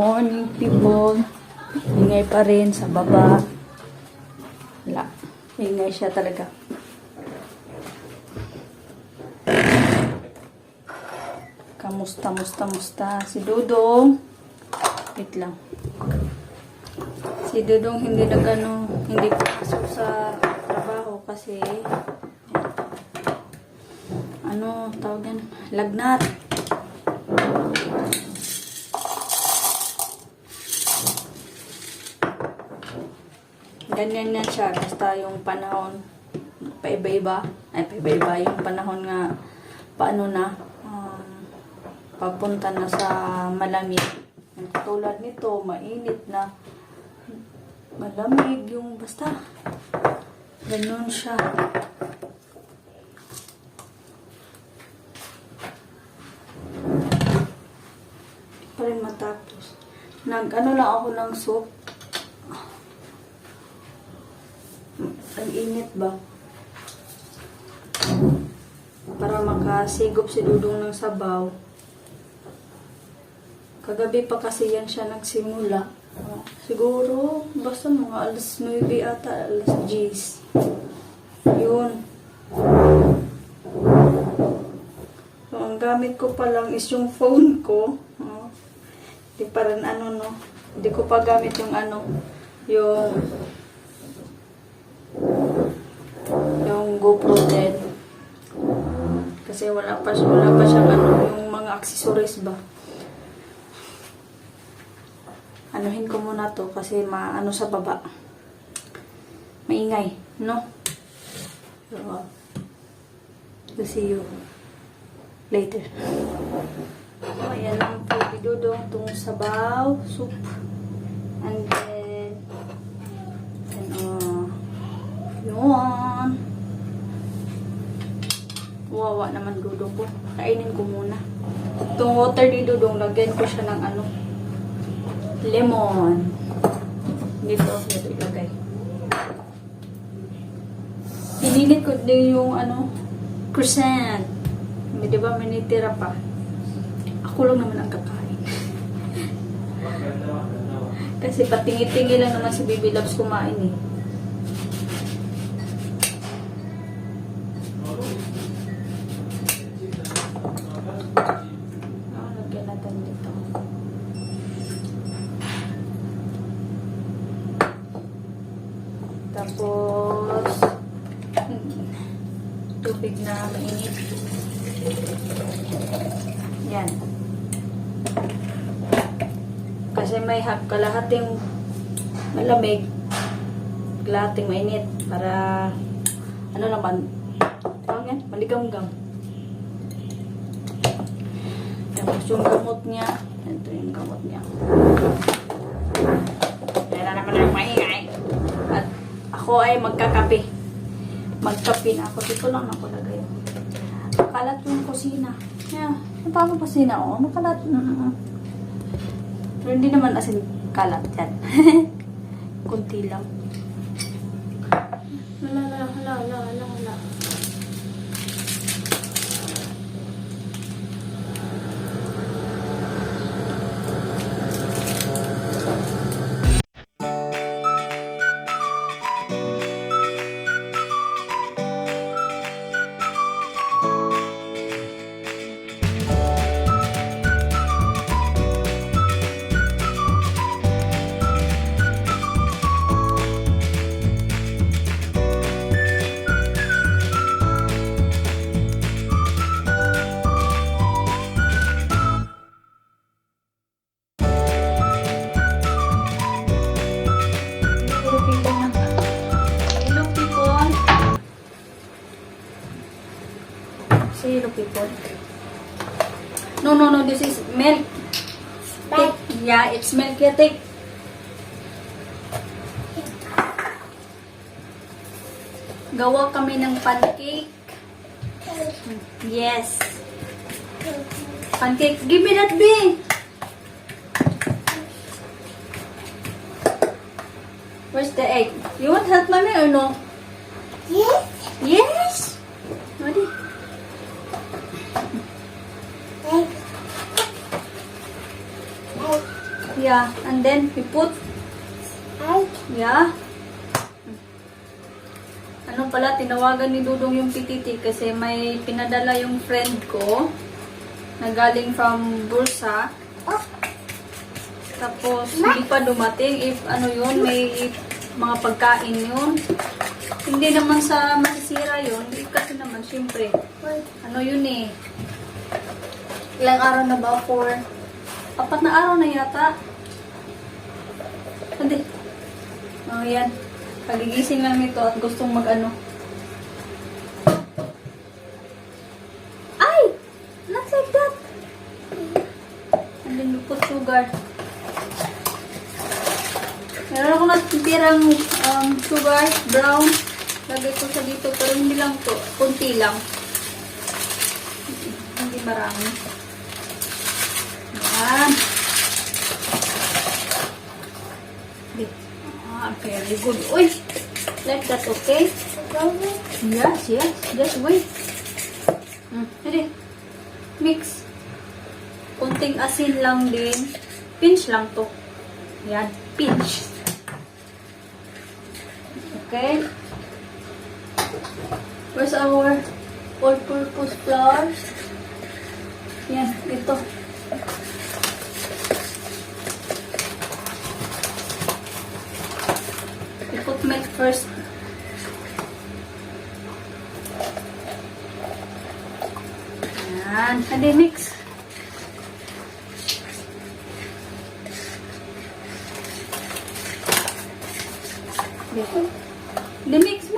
morning, people. Ingay pa rin sa baba. Wala. Ingay siya talaga. Kamusta si Dudong. Wait lang. Si Dudong hindi hindi pasok sa trabaho kasi tawag yan, lagnat. Ganyan na siya. Basta yung panahon, paiba-iba. Ay, paiba-iba yung panahon nga, papunta na sa malamig. Katulad nito, mainit na. Malamig yung basta. Ganun siya. Pa rin matapos. Lang ako ng soup. Ang init ba? Para makasigop si Dudong ng sabaw. Kagabi pa kasi yan siya nagsimula. Siguro, basta mga alas 9 ata, alas 10. Yun. So, ang gamit ko pa lang is yung phone ko. Hindi pa rin Hindi ko pa gamit yung yung GoPro 10 kasi wala pa siyang yung mga accessories ba. Anuhin ko muna to kasi sa baba maingay, no? So, we'll see you later. So, ayan lang po Dudong itong sabaw soup, and then yun. Wawa naman Dudong ko. Kainin ko muna. Itong water ni Dudong, lagyan ko siya ng lemon. Dito ilagay. Pinilit ko din yung croissant. Di ba may nitira pa? Ako lang naman ang kakain. Kasi patingi-tingi lang naman si Baby Loves kumain eh. Lagyan natin dito. Tapos tubig na mainit. Yan. Kasi may kalahating malamig, kalahating mainit para naman tawag yan, maligam-gam. Tapos yung gamot niya, ito yung gamot niya. Kaya na naman ang maingay. At ako ay magkakape. Magkape na ako. Dito lang ako lagay. Kalat yung kusina. Yeah. Ang tawag yung kusina, makalat. Pero hindi naman asin kalat yan. Kunti lang. Hala. People. No, this is milk. Milk. Yeah, it's milk. Yeah, take. Gawa kami ng pancake. Yes. Pancake. Give me that bee. Where's the egg? You want help, mommy, or no? Yes. Yes. Ready? Yeah, and then we put, yeah. Ano pala, tinawagan ni Dudong yung pititi kasi may pinadala yung friend ko na galing from Bursa. Tapos, hindi pa dumating. If ano yun, may mga pagkain yun. Hindi naman sa masisira yun. Kasi naman, syempre, ano yun eh. Ilang araw na ba? 4 na araw na yata. Hindi. Oh, yan. Kagigising lang nito at gustong mag-ano. Ay! Not like that! And then we put sugar. Meron ako natitirang sugar, brown. Lagay ko siya dito, pero hindi lang to. Kunti lang. Hindi marami. Yan. Very good. Uy! Like that, okay? Yes, yes. Just wait. Hindi. Mix. Kunting asin lang din. Pinch lang to. Yan. Pinch. Okay. Where's our all-purpose flour? Yan. Ito. Put milk first. Ayan. Hadi mix. Hadi mix.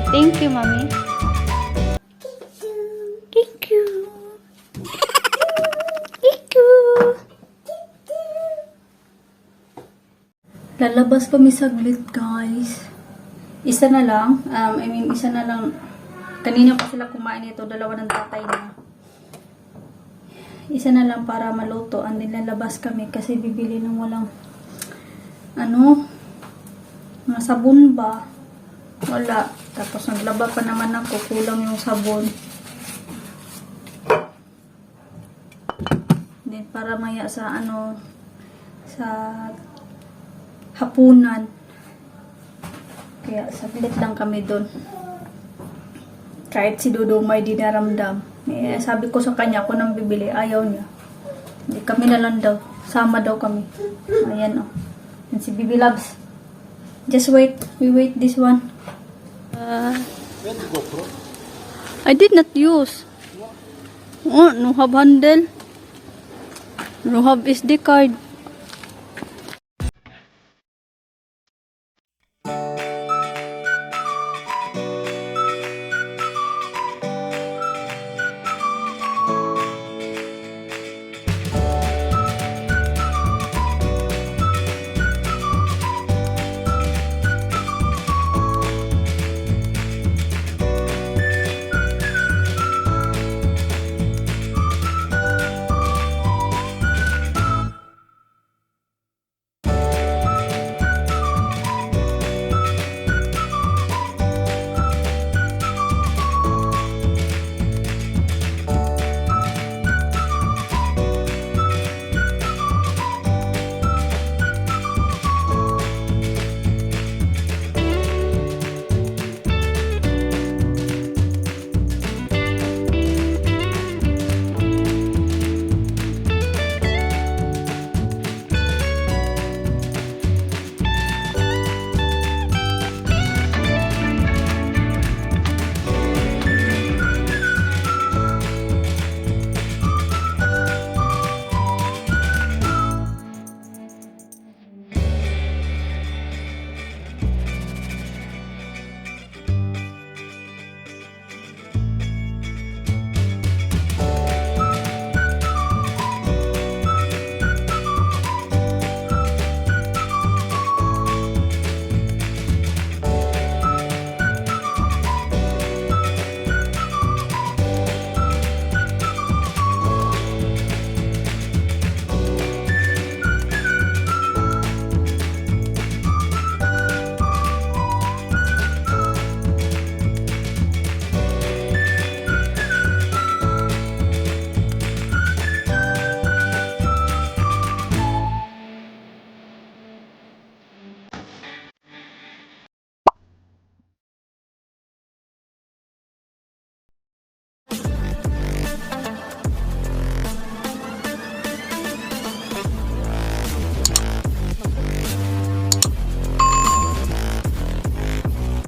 Thank you, Mommy. Thank you. Thank you. Lalabas kami saglit, guys. Isa na lang. Isa na lang. Kanina pa sila kumain ito. Dalawa ng tatay na. Isa na lang para maluto. And then lalabas kami kasi bibili ng walang mga sabon ba? Wala. Tapos naglaba pa naman ako. Kulang yung sabon. Then para maya sa sa hapunan. Kaya saglit lang kami doon. Kahit si Dodo may dinaramdam. Sabi ko sa kanya kung nang bibili. Ayaw niya. Hindi kami na lang daw. Sama daw kami. Ayan o. And si Bibi Loves. Just wait. We wait this one. I did not use. Oh, no have handle. No have SD card.